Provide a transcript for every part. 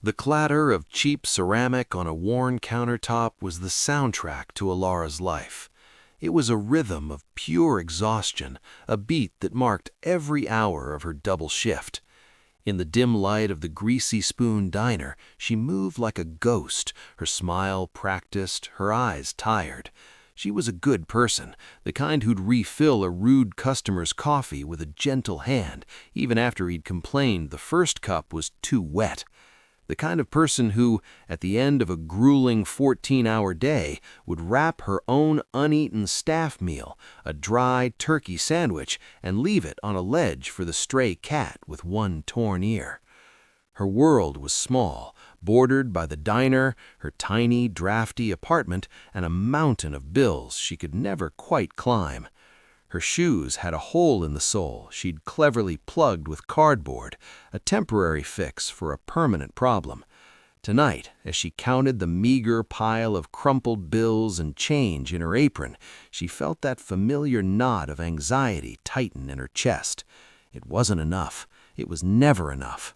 The clatter of cheap ceramic on a worn countertop was the soundtrack to Elara's life. It was a rhythm of pure exhaustion, a beat that marked every hour of her double shift. In the dim light of the Greasy Spoon diner, she moved like a ghost, her smile practiced, her eyes tired. She was a good person, the kind who'd refill a rude customer's coffee with a gentle hand, even after he'd complained the first cup was too wet. The kind of person who, at the end of a grueling 14-hour day, would wrap her own uneaten staff meal, a dry turkey sandwich, and leave it on a ledge for the stray cat with one torn ear. Her world was small, bordered by the diner, her tiny, drafty apartment, and a mountain of bills she could never quite climb. Her shoes had a hole in the sole she'd cleverly plugged with cardboard, a temporary fix for a permanent problem. Tonight, as she counted the meager pile of crumpled bills and change in her apron, she felt that familiar knot of anxiety tighten in her chest. It wasn't enough. It was never enough.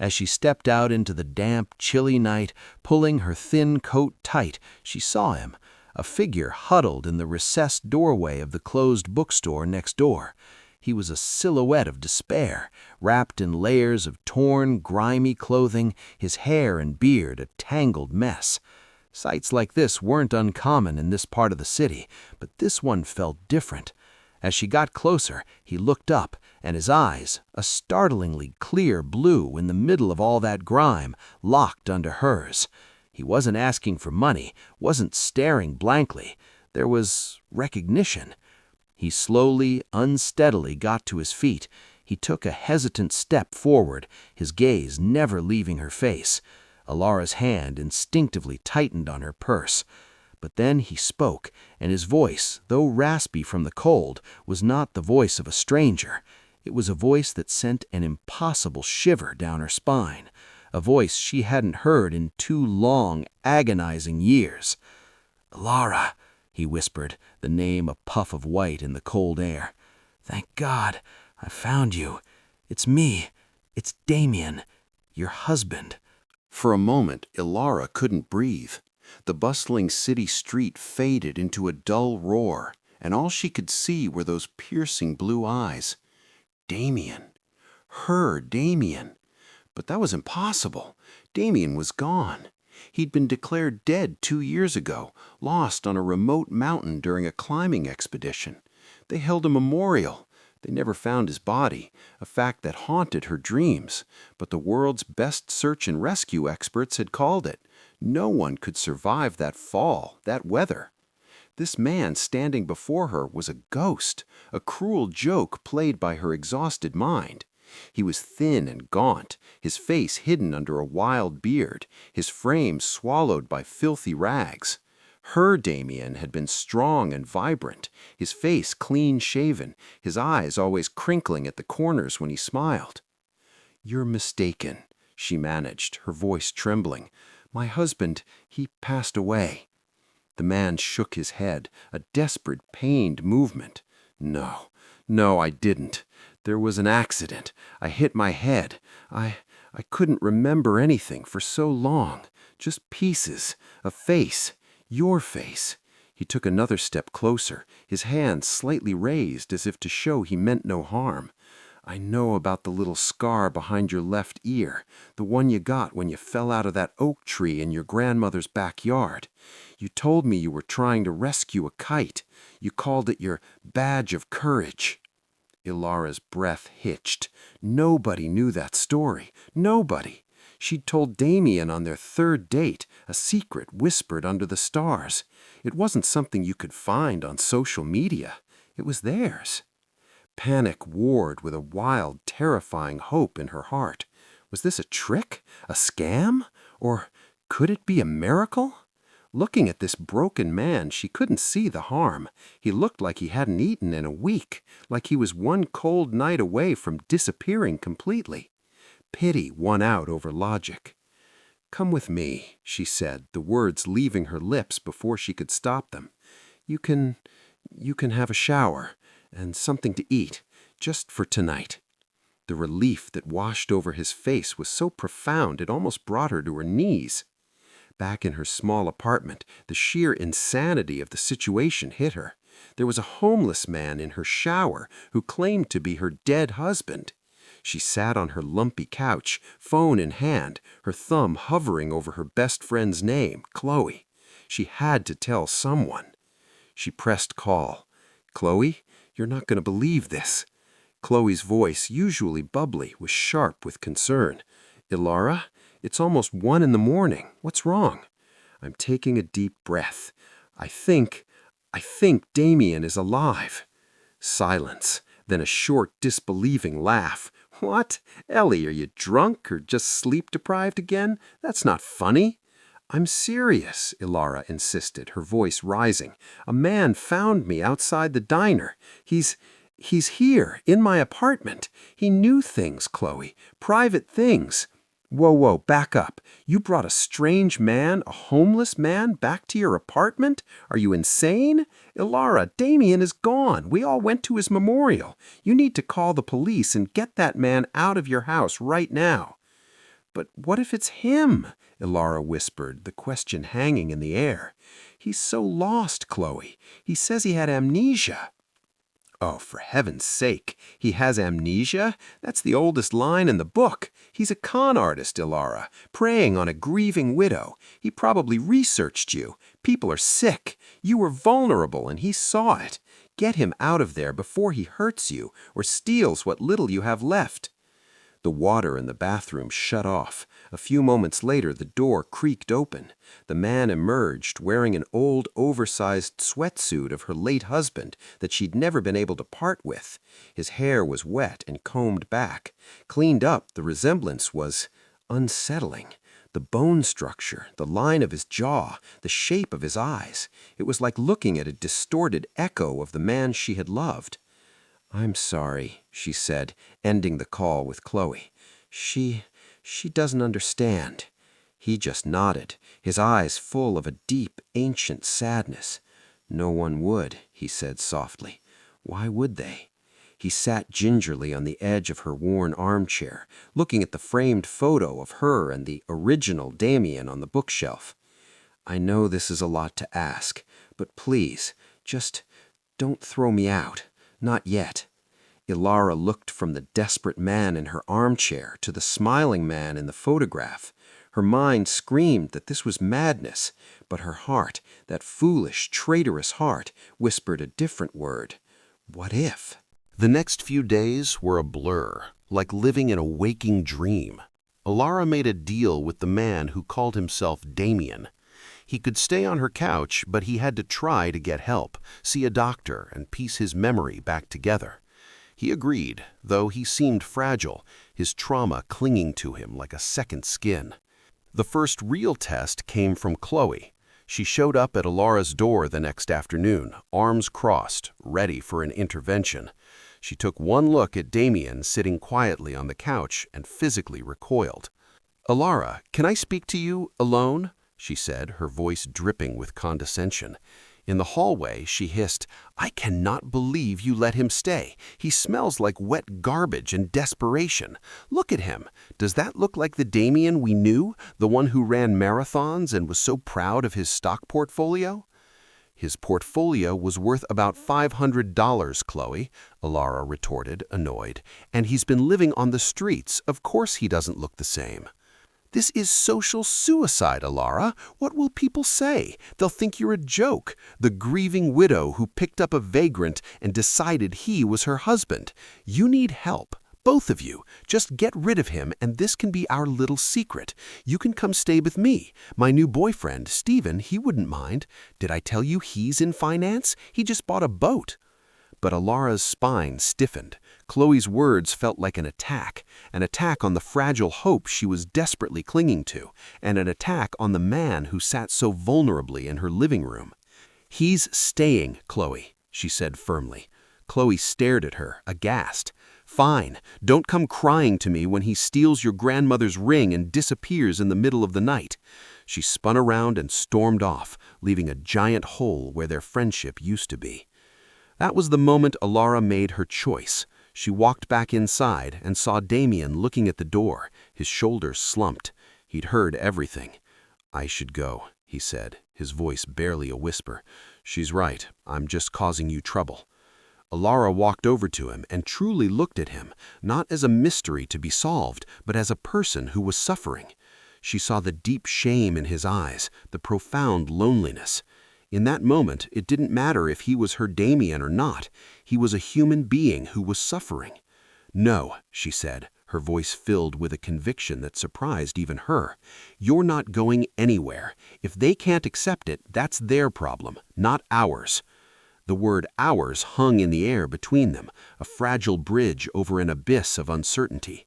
As she stepped out into the damp, chilly night, pulling her thin coat tight, she saw him, a figure huddled in the recessed doorway of the closed bookstore next door. He was a silhouette of despair, wrapped in layers of torn, grimy clothing, his hair and beard a tangled mess. Sights like this weren't uncommon in this part of the city, but this one felt different. As she got closer, he looked up, and his eyes, a startlingly clear blue in the middle of all that grime, locked under hers. He wasn't asking for money, wasn't staring blankly. There was recognition. He slowly, unsteadily got to his feet. He took a hesitant step forward, his gaze never leaving her face. Elara's hand instinctively tightened on her purse. But then he spoke, and his voice, though raspy from the cold, was not the voice of a stranger. It was a voice that sent an impossible shiver down her spine. A voice she hadn't heard in 2 long, agonizing years. "Elara," he whispered, the name a puff of white in the cold air. "Thank God, I found you. It's me. It's Damien, your husband." For a moment, Elara couldn't breathe. The bustling city street faded into a dull roar, and all she could see were those piercing blue eyes. Damien. Her Damien. But that was impossible. Damien was gone. He'd been declared dead 2 years ago, lost on a remote mountain during a climbing expedition. They held a memorial. They never found his body, a fact that haunted her dreams, but the world's best search and rescue experts had called it. No one could survive that fall, that weather. This man standing before her was a ghost, a cruel joke played by her exhausted mind. He was thin and gaunt, his face hidden under a wild beard, his frame swallowed by filthy rags. Her Damien had been strong and vibrant, his face clean-shaven, his eyes always crinkling at the corners when he smiled. "You're mistaken," she managed, her voice trembling. "My husband, he passed away." The man shook his head, a desperate, pained movement. No, I didn't. There was an accident. I hit my head. I couldn't remember anything for so long. Just pieces. A face. Your face." He took another step closer, his hand slightly raised as if to show he meant no harm. "I know about the little scar behind your left ear, the one you got when you fell out of that oak tree in your grandmother's backyard. You told me you were trying to rescue a kite. You called it your badge of courage." Elara's breath hitched. Nobody knew that story. Nobody. She'd told Damien on their 3rd date, a secret whispered under the stars. It wasn't something you could find on social media. It was theirs. Panic warred with a wild, terrifying hope in her heart. Was this a trick? A scam? Or could it be a miracle? Looking at this broken man, she couldn't see the harm. He looked like he hadn't eaten in a week, like he was one cold night away from disappearing completely. Pity won out over logic. "Come with me," she said, the words leaving her lips before she could stop them. You can have a shower and something to eat, just for tonight." The relief that washed over his face was so profound it almost brought her to her knees. Back in her small apartment, the sheer insanity of the situation hit her. There was a homeless man in her shower who claimed to be her dead husband. She sat on her lumpy couch, phone in hand, her thumb hovering over her best friend's name, Chloe. She had to tell someone. She pressed call. "Chloe, you're not going to believe this." Chloe's voice, usually bubbly, was sharp with concern. "Elara, it's almost 1 in the morning. What's wrong?" I'm taking a deep breath. I think Damien is alive." Silence, then a short, disbelieving laugh. "What? Ellie, are you drunk or just sleep-deprived again? That's not funny." "I'm serious," Elara insisted, her voice rising. "A man found me outside the diner. He's here, in my apartment. He knew things, Chloe, private things." Whoa, back up. You brought a strange man, a homeless man, back to your apartment? Are you insane? Elara, Damien is gone. We all went to his memorial. You need to call the police and get that man out of your house right now." "But what if it's him?" Elara whispered, the question hanging in the air. "He's so lost, Chloe. He says he had amnesia." "Oh, for heaven's sake, he has amnesia? That's the oldest line in the book. He's a con artist, Elara, preying on a grieving widow. He probably researched you. People are sick. You were vulnerable, and he saw it. Get him out of there before he hurts you or steals what little you have left." The water in the bathroom shut off. A few moments later, the door creaked open. The man emerged, wearing an old, oversized sweatsuit of her late husband that she'd never been able to part with. His hair was wet and combed back. Cleaned up, the resemblance was unsettling. The bone structure, the line of his jaw, the shape of his eyes. It was like looking at a distorted echo of the man she had loved. "I'm sorry," she said, ending the call with Chloe. She doesn't understand." He just nodded, his eyes full of a deep, ancient sadness. "No one would," he said softly. "Why would they?" He sat gingerly on the edge of her worn armchair, looking at the framed photo of her and the original Damien on the bookshelf. "I know this is a lot to ask, but please, just don't throw me out. Not yet." Elara looked from the desperate man in her armchair to the smiling man in the photograph. Her mind screamed that this was madness, but her heart, that foolish, traitorous heart, whispered a different word. What if? The next few days were a blur, like living in a waking dream. Elara made a deal with the man who called himself Damien. He could stay on her couch, but he had to try to get help, see a doctor, and piece his memory back together. He agreed, though he seemed fragile, his trauma clinging to him like a second skin. The first real test came from Chloe. She showed up at Elara's door the next afternoon, arms crossed, ready for an intervention. She took one look at Damien sitting quietly on the couch and physically recoiled. "Elara, can I speak to you alone?" she said, her voice dripping with condescension. In the hallway, she hissed, "I cannot believe you let him stay. He smells like wet garbage and desperation. Look at him. Does that look like the Damien we knew, the one who ran marathons and was so proud of his stock portfolio?" "His portfolio was worth about $500, Chloe," Elara retorted, annoyed. "And he's been living on the streets. Of course he doesn't look the same." "This is social suicide, Elara. What will people say? They'll think you're a joke, the grieving widow who picked up a vagrant and decided he was her husband. You need help, both of you. Just get rid of him, and this can be our little secret. You can come stay with me. My new boyfriend, Steven, he wouldn't mind. Did I tell you he's in finance? He just bought a boat." But Elara's spine stiffened. Chloe's words felt like an attack on the fragile hope she was desperately clinging to, and an attack on the man who sat so vulnerably in her living room. "He's staying, Chloe," she said firmly. Chloe stared at her, aghast. "Fine, don't come crying to me when he steals your grandmother's ring and disappears in the middle of the night." She spun around and stormed off, leaving a giant hole where their friendship used to be. That was the moment Elara made her choice. She walked back inside and saw Damien looking at the door, his shoulders slumped. He'd heard everything. "I should go," he said, his voice barely a whisper. "She's right. I'm just causing you trouble." Elara walked over to him and truly looked at him, not as a mystery to be solved, but as a person who was suffering. She saw the deep shame in his eyes, the profound loneliness. In that moment, it didn't matter if he was her Damien or not. He was a human being who was suffering. "No," she said, her voice filled with a conviction that surprised even her. "You're not going anywhere. If they can't accept it, that's their problem, not ours." The word ours hung in the air between them, a fragile bridge over an abyss of uncertainty.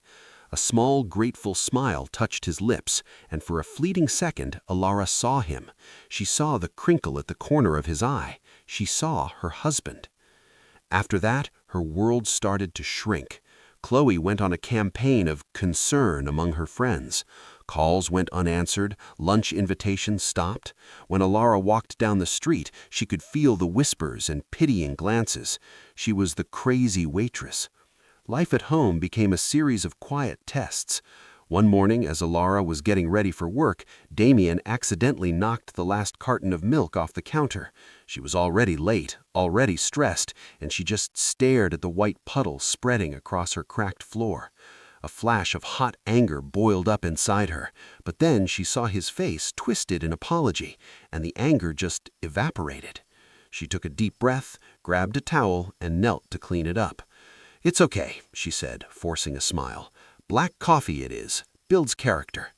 A small, grateful smile touched his lips, and for a fleeting second, Elara saw him. She saw the crinkle at the corner of his eye. She saw her husband. After that, her world started to shrink. Chloe went on a campaign of concern among her friends. Calls went unanswered, lunch invitations stopped. When Elara walked down the street, she could feel the whispers and pitying glances. She was the crazy waitress. Life at home became a series of quiet tests. One morning, as Elara was getting ready for work, Damien accidentally knocked the last carton of milk off the counter. She was already late, already stressed, and she just stared at the white puddle spreading across her cracked floor. A flash of hot anger boiled up inside her, but then she saw his face twisted in apology, and the anger just evaporated. She took a deep breath, grabbed a towel, and knelt to clean it up. "It's okay," she said, forcing a smile. "Black coffee it is. Builds character."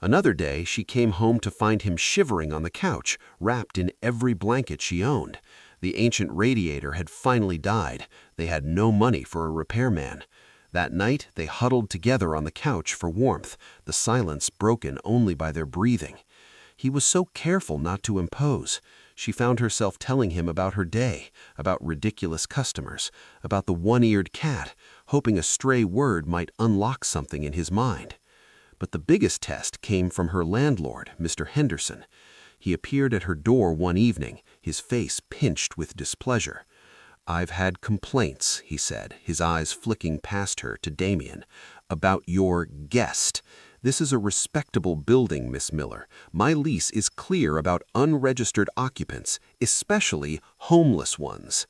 Another day, she came home to find him shivering on the couch, wrapped in every blanket she owned. The ancient radiator had finally died. They had no money for a repairman. That night, they huddled together on the couch for warmth, the silence broken only by their breathing. He was so careful not to impose. She found herself telling him about her day, about ridiculous customers, about the one-eared cat, hoping a stray word might unlock something in his mind. But the biggest test came from her landlord, Mr. Henderson. He appeared at her door one evening, his face pinched with displeasure. "I've had complaints," he said, his eyes flicking past her to Damien, "about your guest. This is a respectable building, Miss Miller. My lease is clear about unregistered occupants, especially homeless ones."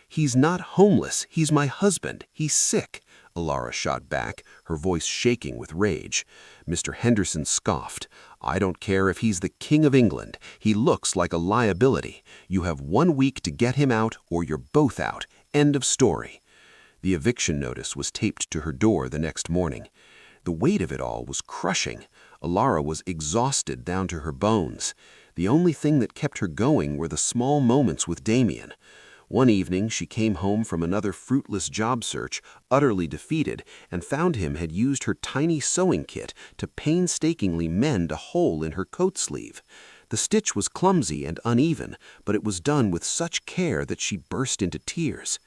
"He's not homeless. He's my husband. He's sick," Elara shot back, her voice shaking with rage. Mr. Henderson scoffed. "I don't care if he's the King of England. He looks like a liability. You have 1 week to get him out, or you're both out. End of story." The eviction notice was taped to her door the next morning. The weight of it all was crushing. Elara was exhausted down to her bones. The only thing that kept her going were the small moments with Damien. One evening, she came home from another fruitless job search, utterly defeated, and found him had used her tiny sewing kit to painstakingly mend a hole in her coat sleeve. The stitch was clumsy and uneven, but it was done with such care that she burst into tears.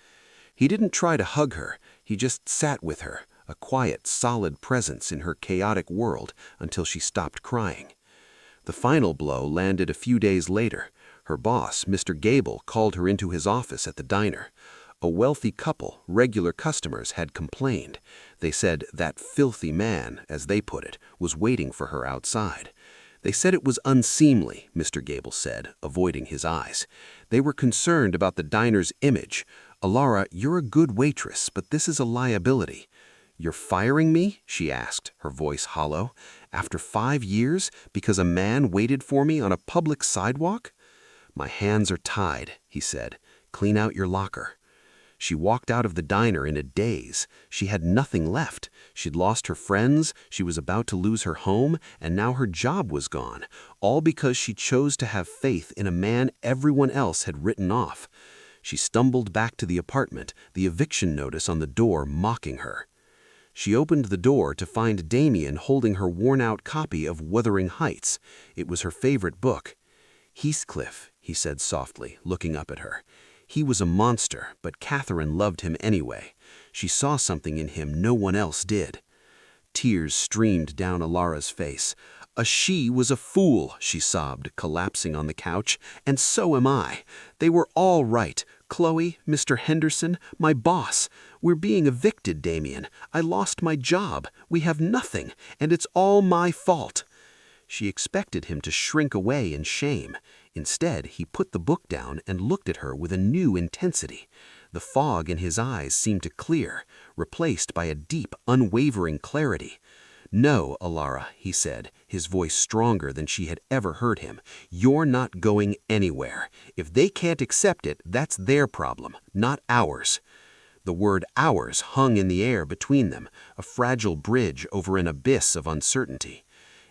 He didn't try to hug her. He just sat with her, a quiet, solid presence in her chaotic world, until she stopped crying. The final blow landed a few days later. Her boss, Mr. Gable, called her into his office at the diner. A wealthy couple, regular customers, had complained. They said that filthy man, as they put it, was waiting for her outside. They said it was unseemly, Mr. Gable said, avoiding his eyes. They were concerned about the diner's image. "Elara, you're a good waitress, but this is a liability." "You're firing me?" she asked, her voice hollow. "After 5 years, because a man waited for me on a public sidewalk?" "My hands are tied," he said. "Clean out your locker." She walked out of the diner in a daze. She had nothing left. She'd lost her friends, she was about to lose her home, and now her job was gone, all because she chose to have faith in a man everyone else had written off. She stumbled back to the apartment, the eviction notice on the door mocking her. She opened the door to find Damien holding her worn-out copy of Wuthering Heights. It was her favorite book. "Heathcliff," he said softly, looking up at her. "He was a monster, but Catherine loved him anyway. She saw something in him no one else did." Tears streamed down Elara's face. She was a fool, she sobbed, collapsing on the couch, and so am I. They were all right. Chloe, Mr. Henderson, my boss. We're being evicted, Damien. I lost my job. We have nothing, and it's all my fault. She expected him to shrink away in shame. Instead, he put the book down and looked at her with a new intensity. The fog in his eyes seemed to clear, replaced by a deep, unwavering clarity. "No, Elara," he said, his voice stronger than she had ever heard him. "You're not going anywhere. If they can't accept it, that's their problem, not ours." The word ours hung in the air between them, a fragile bridge over an abyss of uncertainty.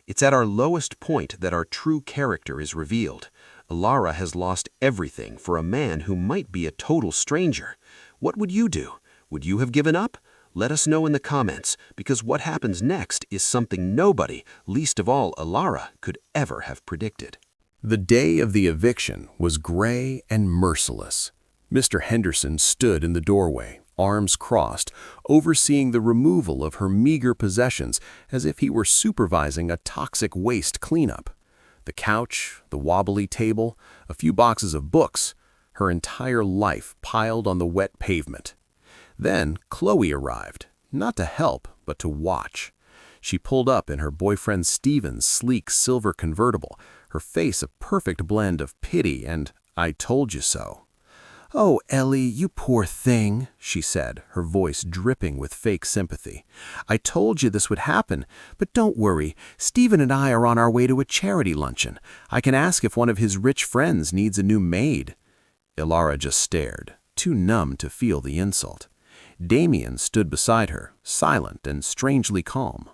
It's at our lowest point that our true character is revealed. Elara has lost everything for a man who might be a total stranger. What would you do? Would you have given up? Let us know in the comments, because what happens next is something nobody, least of all Elara, could ever have predicted. The day of the eviction was gray and merciless. Mr. Henderson stood in the doorway, arms crossed, overseeing the removal of her meager possessions as if he were supervising a toxic waste cleanup. The couch, the wobbly table, a few boxes of books, her entire life piled on the wet pavement. Then Chloe arrived, not to help, but to watch. She pulled up in her boyfriend Steven's sleek silver convertible, her face a perfect blend of pity and "I told you so." "Oh, Ellie, you poor thing," she said, her voice dripping with fake sympathy. "I told you this would happen, but don't worry. Steven and I are on our way to a charity luncheon. I can ask if one of his rich friends needs a new maid." Elara just stared, too numb to feel the insult. Damien stood beside her, silent and strangely calm.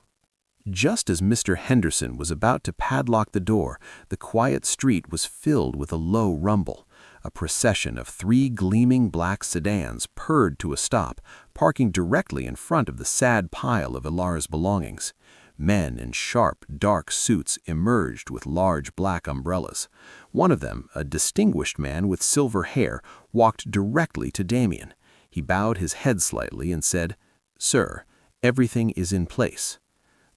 Just as Mr. Henderson was about to padlock the door, the quiet street was filled with a low rumble. A procession of 3 gleaming black sedans purred to a stop, parking directly in front of the sad pile of Elara's belongings. Men in sharp, dark suits emerged with large black umbrellas. One of them, a distinguished man with silver hair, walked directly to Damien. He bowed his head slightly and said, "Sir, everything is in place."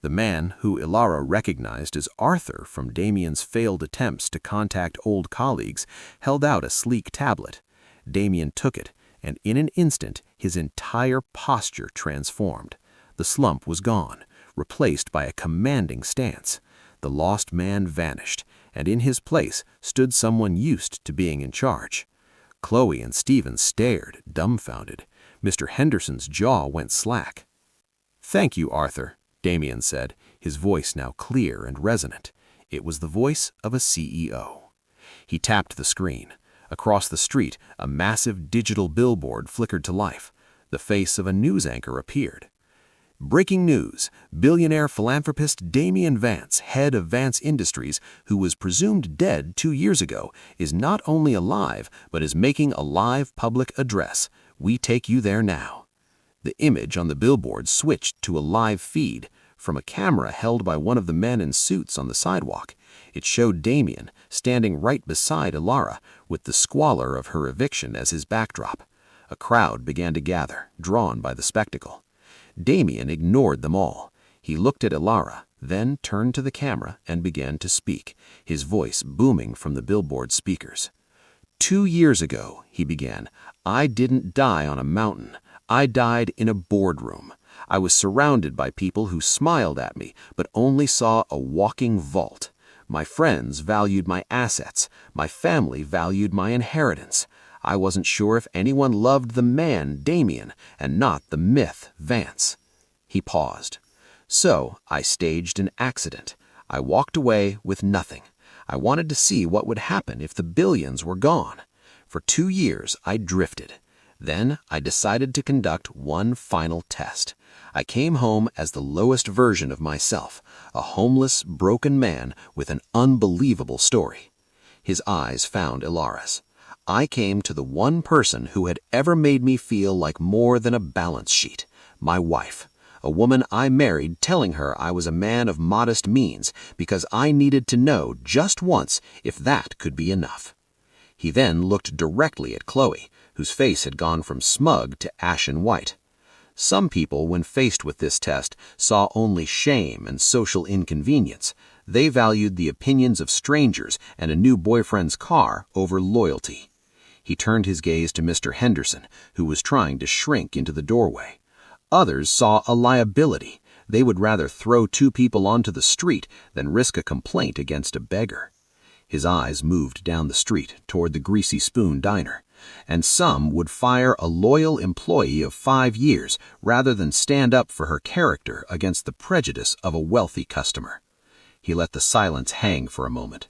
The man, who Elara recognized as Arthur from Damien's failed attempts to contact old colleagues, held out a sleek tablet. Damien took it, and in an instant his entire posture transformed. The slump was gone, replaced by a commanding stance. The lost man vanished, and in his place stood someone used to being in charge. Chloe and Steven stared, dumbfounded. Mr. Henderson's jaw went slack. "Thank you, Arthur," Damien said, his voice now clear and resonant. It was the voice of a CEO. He tapped the screen. Across the street, a massive digital billboard flickered to life. The face of a news anchor appeared. "Breaking news. Billionaire philanthropist Damien Vance, head of Vance Industries, who was presumed dead 2 years ago, is not only alive, but is making a live public address. We take you there now." The image on the billboard switched to a live feed from a camera held by one of the men in suits on the sidewalk. It showed Damien standing right beside Elara, with the squalor of her eviction as his backdrop. A crowd began to gather, drawn by the spectacle. Damien ignored them all. He looked at Elara, then turned to the camera and began to speak, his voice booming from the billboard speakers. "2 years ago," he began, "I didn't die on a mountain. I died in a boardroom. I was surrounded by people who smiled at me, but only saw a walking vault. My friends valued my assets. My family valued my inheritance. I wasn't sure if anyone loved the man, Damien, and not the myth, Vance." He paused. "So I staged an accident. I walked away with nothing. I wanted to see what would happen if the billions were gone. For 2 years I drifted. Then I decided to conduct one final test. I came home as the lowest version of myself, a homeless, broken man with an unbelievable story." His eyes found Elara's. "I came to the one person who had ever made me feel like more than a balance sheet, my wife, a woman I married telling her I was a man of modest means because I needed to know just once if that could be enough." He then looked directly at Chloe, whose face had gone from smug to ashen white. Some people, when faced with this test, saw only shame and social inconvenience. They valued the opinions of strangers and a new boyfriend's car over loyalty. He turned his gaze to Mr. Henderson, who was trying to shrink into the doorway. Others saw a liability. They would rather throw two people onto the street than risk a complaint against a beggar. His eyes moved down the street toward the Greasy Spoon Diner, and some would fire a loyal employee of 5 years rather than stand up for her character against the prejudice of a wealthy customer. He let the silence hang for a moment.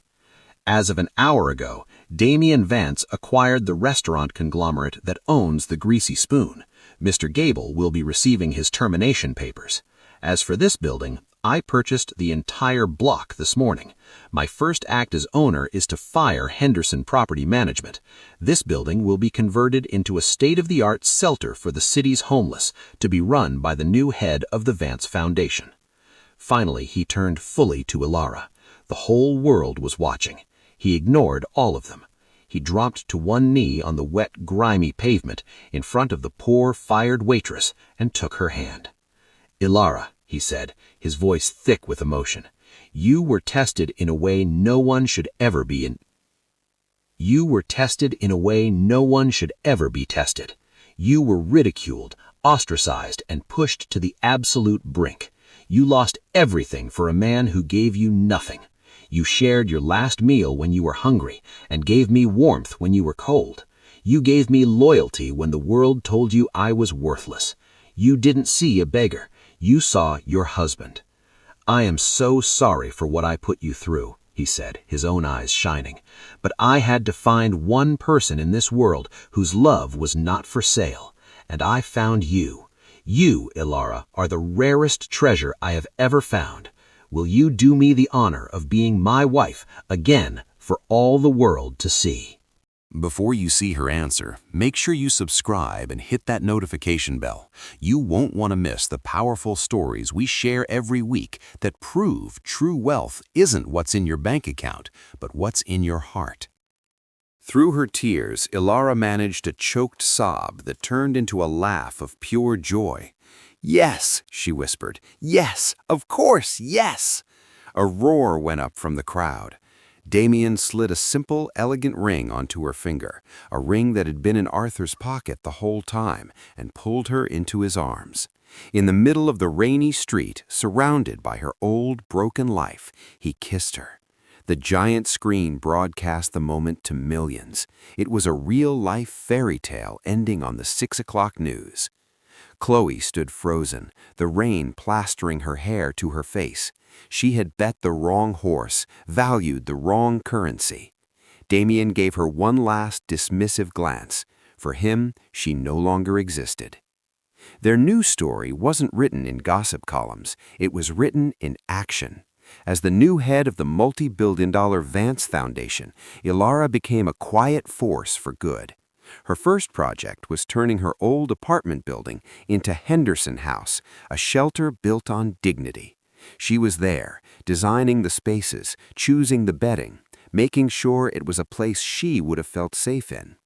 As of an hour ago, Damian Vance acquired the restaurant conglomerate that owns the Greasy Spoon. Mr. Gable will be receiving his termination papers. As for this building, I purchased the entire block this morning. My first act as owner is to fire Henderson Property Management. This building will be converted into a state-of-the-art shelter for the city's homeless, to be run by the new head of the Vance Foundation. Finally, he turned fully to Elara. The whole world was watching. He ignored all of them. He dropped to one knee on the wet, grimy pavement in front of the poor, fired waitress and took her hand. "Elara," he said, his voice thick with emotion, "you were tested in a way no one should ever be You were tested in a way no one should ever be tested. You were ridiculed, ostracized, and pushed to the absolute brink. You lost everything for a man who gave you nothing. You shared your last meal when you were hungry and gave me warmth when you were cold. You gave me loyalty when the world told you I was worthless. You didn't see a beggar. You saw your husband. I am so sorry for what I put you through," he said, his own eyes shining. "But I had to find one person in this world whose love was not for sale, and I found you. You, Elara, are the rarest treasure I have ever found. Will you do me the honor of being my wife again for all the world to see?" Before you see her answer, make sure you subscribe and hit that notification bell. You won't want to miss the powerful stories we share every week that prove true wealth isn't what's in your bank account, but what's in your heart. Through her tears, Elara managed a choked sob that turned into a laugh of pure joy. "Yes," she whispered. "Yes, of course, yes." A roar went up from the crowd. Damian slid a simple, elegant ring onto her finger, a ring that had been in Arthur's pocket the whole time, and pulled her into his arms. In the middle of the rainy street, surrounded by her old, broken life, he kissed her. The giant screen broadcast the moment to millions. It was a real-life fairy tale ending on the 6 o'clock news. Chloe stood frozen, the rain plastering her hair to her face. She had bet the wrong horse, valued the wrong currency. Damian gave her one last dismissive glance. For him, she no longer existed. Their new story wasn't written in gossip columns. It was written in action. As the new head of the multi-billion-dollar Vance Foundation, Elara became a quiet force for good. Her first project was turning her old apartment building into Henderson House, a shelter built on dignity. She was there, designing the spaces, choosing the bedding, making sure it was a place she would have felt safe in.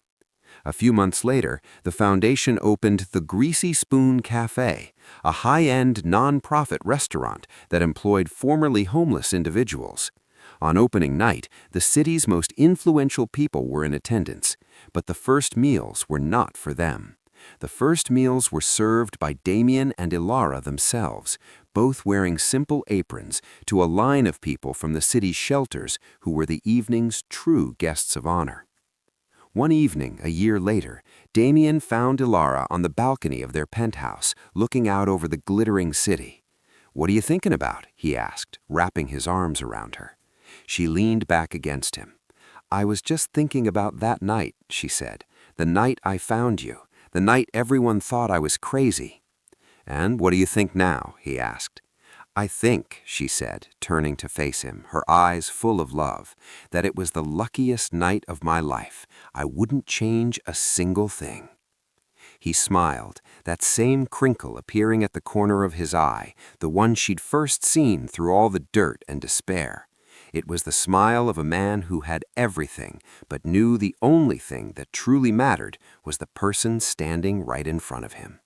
A few months later, the foundation opened the Greasy Spoon Cafe, a high-end non-profit restaurant that employed formerly homeless individuals. On opening night, the city's most influential people were in attendance, but the first meals were not for them. The first meals were served by Damian and Elara themselves, both wearing simple aprons, to a line of people from the city's shelters who were the evening's true guests of honor. One evening, a year later, Damian found Elara on the balcony of their penthouse, looking out over the glittering city. "What are you thinking about?" he asked, wrapping his arms around her. She leaned back against him. "I was just thinking about that night," she said. "The night I found you. The night everyone thought I was crazy." "And what do you think now?" he asked. "I think," she said, turning to face him, her eyes full of love, "that it was the luckiest night of my life. I wouldn't change a single thing." He smiled, that same crinkle appearing at the corner of his eye, the one she'd first seen through all the dirt and despair. It was the smile of a man who had everything, but knew the only thing that truly mattered was the person standing right in front of him.